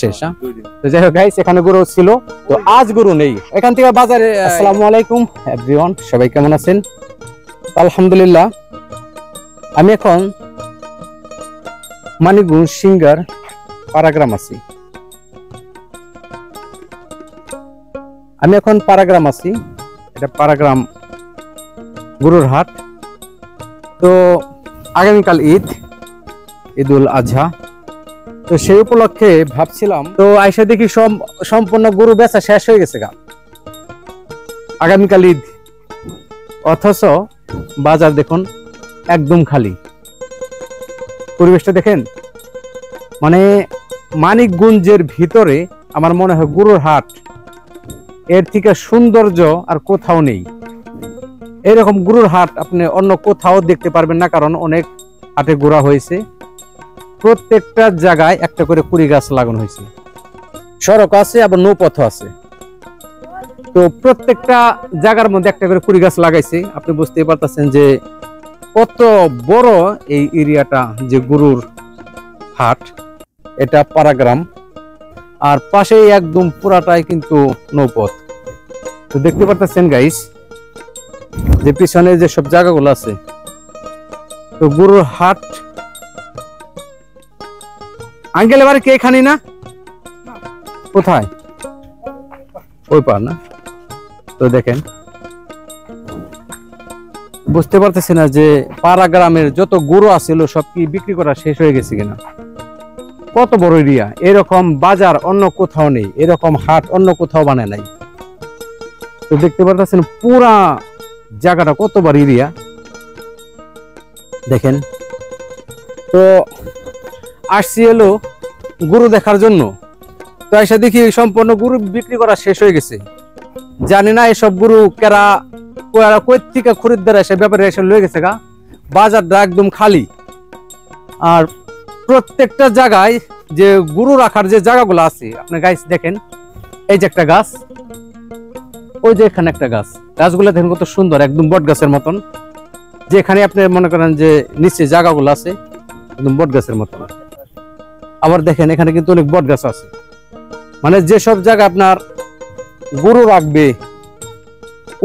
শেষ। তো যাই হোক গাইস, এখানে গরু ছিল, তো আজ গরু নেই এখান থেকে বাজারে। আসসালামু আলাইকুম এভরিওয়ান, সবাই কেমন আছেন? আলহামদুলিল্লাহ। আমি এখন মানিকগঞ্জ সিঙ্গার পাড়াগ্রাম আছি। এটা পাড়াগ্রাম গরুর হাট। তো আগামীকাল ঈদুল আজহা, তো সেই উপলক্ষে ভাবছিলাম, তো আইসা দেখি সম্পূর্ণ গরু বেচা শেষ হয়ে গেছে গা। আগামীকাল ঈদ, অথচ বাজার দেখুন একদম খালি। পরিবেশটা দেখেন, মানে মানিকগঞ্জের ভিতরে আমার মনে হয় গরুর হাট এর থেকে সৌন্দর্য আর কোথাও নেই। এরকম গরুর হাট আপনি অন্য কোথাও দেখতে পারবেন না, কারণ অনেক হাটে ঘোরা হয়েছে, প্রত্যেকটা জায়গায় একটা করে কুড়ি গাছ লাগানো হয়েছে। সড়ক আছে, আবার নৌপথ আছে, তো প্রত্যেকটা জায়গার মধ্যে একটা করে কুড়ি গাছ লাগাইছে। আপনি বুঝতেই পারতেছেন যে কত বড় এই এরিয়াটা, যে গরুর হাট। এটা পাড়াগ্রাম, আর পাশেই একদম পুরাটাই কিন্তু নৌপথ। তো দেখতে পারতেছেন গাইস, যে পিছনে যে সব জায়গাগুলো আছে, তো গরুর হাট। আঙ্কেল এবারে কে খানি না, কোথায়? ওই পার না? তো দেখেন, বুঝতে পারতেছি না যে পাড়াগ্রামের যত গরু আছিল সব কি বিক্রি করা শেষ হয়ে গেছে কিনা। কত বড় এরিয়া, এরকম বাজার অন্য কোথাও নেই, এরকম হাট অন্য কোথাও বানায় নাই। তো দেখতে পারতেছেন পুরা জায়গাটা কত বড় এরিয়া দেখেন। তো আসছি এলো গরু দেখার জন্য, তো এসে দেখি সম্পূর্ণ গরু বিক্রি করা শেষ হয়ে গেছে। জানি না এসব গরু কেরা কই থেকে খরিদ্দার এসে ব্যাপারে এসে লয়ে গেছে গা। বাজারটা একদম খালি, আর প্রত্যেকটা জায়গায় যে গরু রাখার যে জায়গাগুলো আছে, আপনি গাছ দেখেন, এই যে একটা গাছ, ওই যে এখানে একটা গাছ, গাছগুলো দেখেন কত সুন্দর, একদম বট গাছের মতন। যেখানে আপনি মনে করেন যে নিচে জায়গাগুলো আছে একদম বট গাছের মতন। আবার দেখেন এখানে কিন্তু অনেক বট গাছ আছে, মানে যেসব জায়গা আপনার গরু রাখবে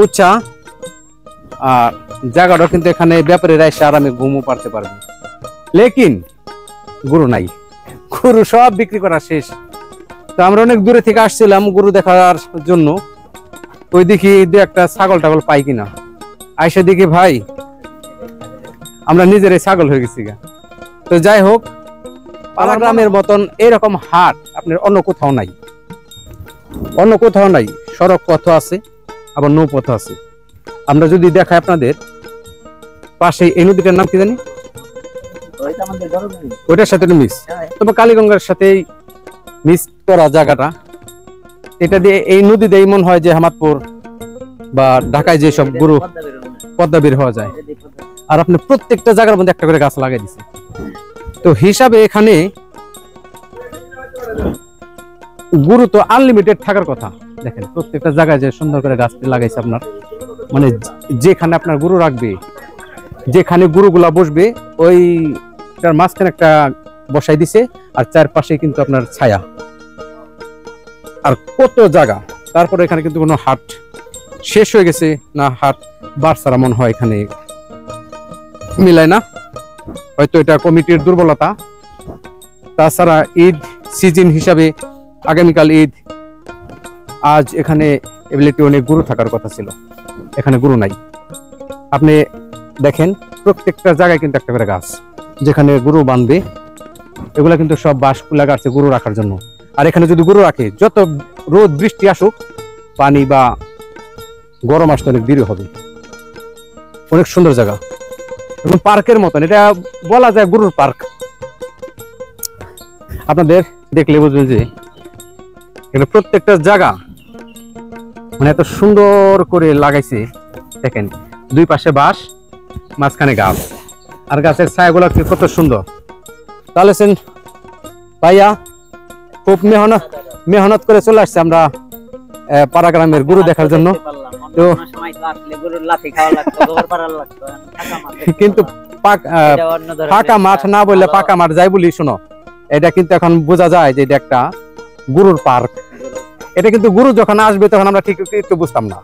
উঁচা, আর জায়গাটা কিন্তু এখানে ব্যাপারীরা এসে আরামে ঘুমও পারতে পারবে। লেকিন গরু নাই, গরু সব বিক্রি করা শেষ। তো আমরা অনেক দূরে থেকে আসছিলাম গরু দেখার জন্য, ওই দেখি দু একটা ছাগল টাগল পাই কিনা। আইসা দেখি ভাই আমরা নিজেরাই ছাগল হয়ে গেছি গা। তো যাই হোক, পাড়াগ্রামের মতন এরকম হাট আপনার অন্য কোথাও নাই, অন্য কোথাও নাই। সড়ক পথ আছে, আবার নৌপথ আছে। আমরা যদি দেখাই আপনাদের, পাশে এই নদীটার নাম কি জানি, ওইটার সাথে মিক্স, তবে কালীগঙ্গার সাথে মিক্স করা জায়গাটা। এটা দিয়ে এই নদী দিয়ে মনে হয় যে হামাদপুর বা ঢাকায় যে সব গরু পদ্মা বের হওয়া যায়। আর আপনি প্রত্যেকটা জায়গার মধ্যে একটা করে গাছ লাগাই দিছে। তো হিসাবে এখানে গরু তো আনলিমিটেড থাকার কথা। দেখেন প্রত্যেকটা জায়গায় যে সুন্দর করে গাছ লাগাইছে আপনার, মানে যেখানে আপনার গরু রাখবে, যেখানে গরুগুলা বসবে, ওইটার মাঝখানে একটা বসাই দিছে, আর চারপাশে কিন্তু আপনার ছায়া, আর কত জায়গা। তারপরে এখানে কিন্তু কোনো হাট শেষ হয়ে গেছে না, হাট বাড়ছাড়া মনে হয় এখানে মিলায় না, হয়তো এটা কমিটির দুর্বলতা। তাছাড়া ঈদ সিজন হিসাবে আগামীকাল ঈদ, আজ এখানে এবিলিটি অনেক গরু থাকার কথা ছিল, এখানে গরু নাই। আপনি দেখেন প্রত্যেকটা জায়গায় কিন্তু একটা করে গাছ, যেখানে গরু বাঁধবে, এগুলা কিন্তু সব বাঁশ কুলা গাছে গরু রাখার জন্য। আর এখানে যদি গরু রাখে, যত রোদ বৃষ্টি আসুক, পানি বা গরম আসতে অনেক দেরি হবে। অনেক সুন্দর জায়গা, এবং পার্কের মতন, এটা বলা যায় গরুর পার্ক। আপনাদের দেখলে বুঝবেন যে এখানে প্রত্যেকটা জায়গা মানে এত সুন্দর করে লাগাইছে। দেখেন দুই পাশে বাঁশ, মাঝখানে গাছ, আর গাছের ছায়াগুলো কত সুন্দর। তাহলে ভাইয়া খুব মেহনত করে চলে আসছে আমরা পাড়াগ্রামের গরু দেখার জন্য। তো কিন্তু ফাঁকা মাঠ না বললে পাকা মাঠ যাই বলি, শোনো, এটা কিন্তু এখন বোঝা যায় যে এটা একটা গুরুর পার্ক। এটা কিন্তু গুরু যখন আসবে তখন আমরা ঠিক একটু বুঝতাম না,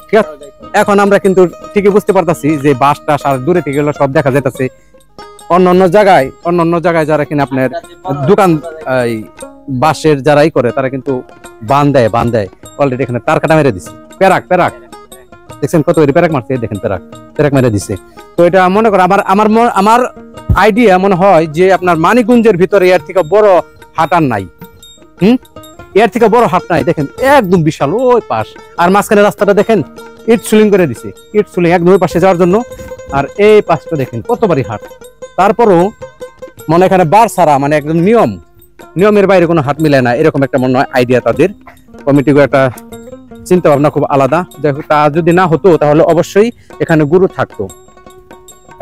ঠিক আছে। এখন আমরা কিন্তু ঠিকই বুঝতে পারতাছি যে বাসটা আর দূরে থেকে গেলে সব দেখা যাইতেছে। অন্য জায়গায় যারা কিনা আপনার দোকান বাঁশের যারাই করে তারা কিন্তু বান দেয় অলরেডি এখানে তার কাটা মেরে দিচ্ছে। প্যারাক দেখছেন কত প্যারাক মারছে, দেখেন প্যারাক মেরে দিচ্ছে। তো এটা মনে করো আমার আইডিয়া মনে হয় যে আপনার মানিকগঞ্জের ভিতরে এর থেকে বড় হাট আর নাই। এর থেকে বড় হাট নাই, দেখেন একদম বিশাল ওই পাশ। আর মাঝখানে রাস্তাটা দেখেন ইট সুলিং করে দিছে, ইট সুলিং একদম ওই পাশে যাওয়ার জন্য। আর এই পাশটা দেখেন কতবারই হাট। তারপরও মনে এখানে বার ছাড়া মানে একদম নিয়মের বাইরে কোনো হাট মিলে না, এরকম একটা মনে হয় আইডিয়া তাদের কমিটির একটা চিন্তা ভাবনা খুব আলাদা। দেখো তা যদি না হতো তাহলে অবশ্যই এখানে গুরু থাকতো।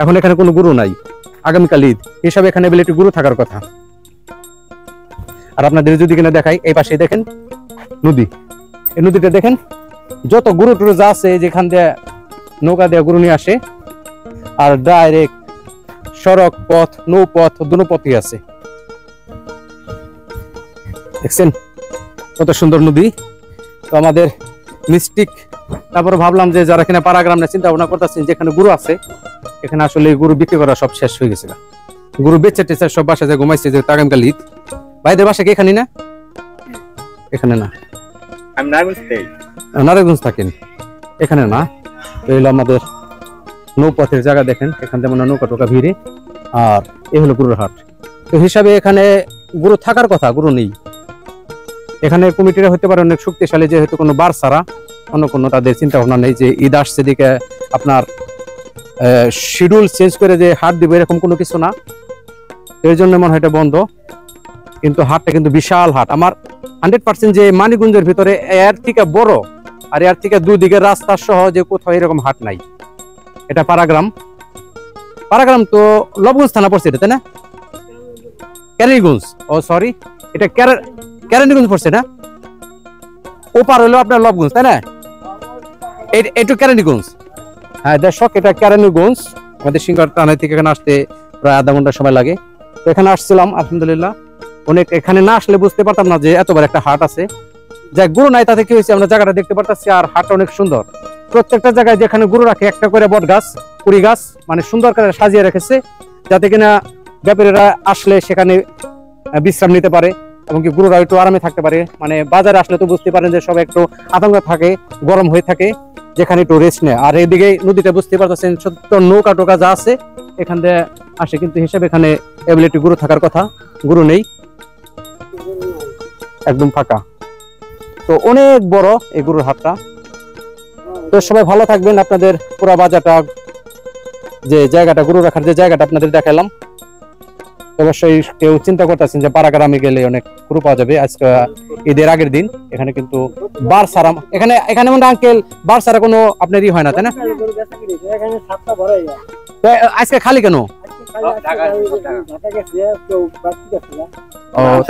এখন এখানে কোনো গুরু নাই, আগামীকাল ঈদ হিসাবে এখানে বলে একটি গুরু থাকার কথা। আর আপনাদের যদি কিনা দেখাই, এই পাশে দেখেন নদী, এই নদীটা দেখেন যত গুরু টুরু যা আছে যেখান দিয়ে নৌকা দিয়ে গুরু নিয়ে আসে। আর ডাইরেক্ট সড়ক পথ নৌপথ দুনো পথই আছে, দেখছেন কত সুন্দর নদী। তো আমাদের মিস্টিক তারপরে ভাবলাম যে যারা কিনা পাড়াগ্রাম না চিন্তা ভাবনা করতেছেন যেখানে গুরু আছে এখানে আসলে গরু বিক্রি করা সব শেষ হয়ে গেছিল। গরু বেচে টেচে সব বাসায় যে ঘুমাইছে যে আগামীকাল ঈদ। ভাইদের বাসা কি এখানে না? এখানে না, আমি নারায়ণগঞ্জ থাকেন, এখানে না। এইগুলো আমাদের নৌপথের জায়গা দেখেন, এখান থেকে মনে নৌকা টোকা ভিড়ে। আর এই হলো গুরুর হাট। তো হিসাবে এখানে গুরু থাকার কথা, গুরু নেই এখানে। কমিটিরা হতে পারে অনেক শক্তিশালী, যেহেতু কোনো বার ছাড়া অন্য কোনো তাদের চিন্তা ভাবনা নেই যে ঈদ আসছে দিকে আপনার শিডিউল চেঞ্জ করে যে হাট দিবে এরকম কোনো কিছু না। এর জন্য মনে হয় এটা বন্ধ। কিন্তু হাটটা কিন্তু বিশাল হাট। আমার 100% যে মানিকগঞ্জের ভিতরে এর থেকে বড় আর এর থেকে দুদিকে রাস্তা সহ যে কোথাও এরকম হাট নাই। এটা পাড়াগ্রাম তো লবগঞ্জ থানা পড়ছে এটা, তাই না? কেরানীগঞ্জ, ও সরি, এটা কেরানীগঞ্জ পড়ছে না? ওপার হলো আপনার লবগঞ্জ, তাই না? এইটু কেরানীগঞ্জ। হ্যাঁ দর্শক, এটা কেরানীগঞ্জ। আমাদের সিঙ্গার থানা থেকে এখানে আসতে প্রায় আধা ঘন্টা সময় লাগে। তো এখানে আসছিলাম আলহামদুলিল্লাহ। অনেক এখানে না আসলে বুঝতে পারতাম না যে এতবার একটা হাট আছে। যাই গুরু নাই তাতে কি হয়েছে, আমরা জায়গাটা দেখতে পারতাছি। আর হাটটা অনেক সুন্দর। প্রত্যেকটা জায়গায় যেখানে গুরু রাখে একটা করে বট গাছ, কুড়ি গাছ মানে সুন্দর করে সাজিয়ে রেখেছে, যাতে কিনা ব্যাপারীরা আসলে সেখানে বিশ্রাম নিতে পারে এবং কি গুরুরা একটু আরামে থাকতে পারে। মানে বাজারে আসলে তো বুঝতে পারেন যে সব একটু আতঙ্ক থাকে, গরম হয়ে থাকে, যেখানে একটু রেস্ট নেয়। আর এদিকে নদীটা বুঝতে পারতেছেন সত্য নৌকা টোকা যা আছে এখান দিয়ে আসে, কিন্তু হিসাবে এখানে এবিলিটি গুরু থাকার কথা, গুরু নেই, একদম ফাঁকা। তো অনেক বড় এই গরুর হাটটা। তো সবাই ভালো থাকবেন। আপনাদের পুরা বাজারটা যে জায়গাটা গরু রাখার যে জায়গাটা আপনাদের দেখালাম। অবশ্যই কেউ চিন্তা করতেছেন যে পাড়াগ্রামে গেলে অনেক গরু পাওয়া যাবে। আজকে ঈদের আগের দিন এখানে কিন্তু বার সারা এখানে মনে আঙ্কেল বার সারা কোনো আপনার ই হয় না, তাই না? আজকে খালি কেন?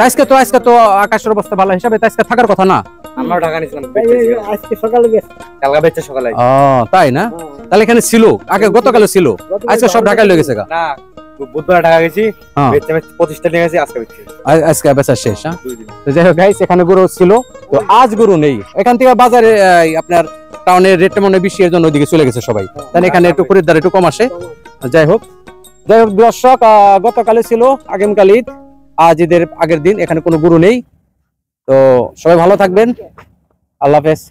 আজকে তো আকাশের অবস্থা ভালো হিসাবে আজকে থাকার কথা না। আমরা ঢাকা নিছিলাম আজকে সকালে গেছে, কালকে বেচে সকালে। তাই না? তাহলে এখানে ছিল আগে, গতকালে ছিল, আজকে সব ঢাকায় লয়ে গেছে। না, বুধবার ঢাকা গেছি, বেচে 25টা নিয়ে গেছি, আজকে বেচা শেষ। তো যাই হোক গাইস, এখানে গরু ছিল, তো আজ গরু নেই। এখান থেকে বাজারে আপনার টাউনের রেটটা মনে বেশি, এর জন্য ওইদিকে চলে গেছে সবাই। তাহলে এখানে একটু খরিদ্দার একটু কম আসে। যাই হোক দর্শক, গতকালে ছিল আগামীকাল ঈদ, আজ ঈদের আগের দিন, এখানে কোনো গরু নেই। তো সবাই ভালো থাকবেন, আল্লাহ হাফেজ।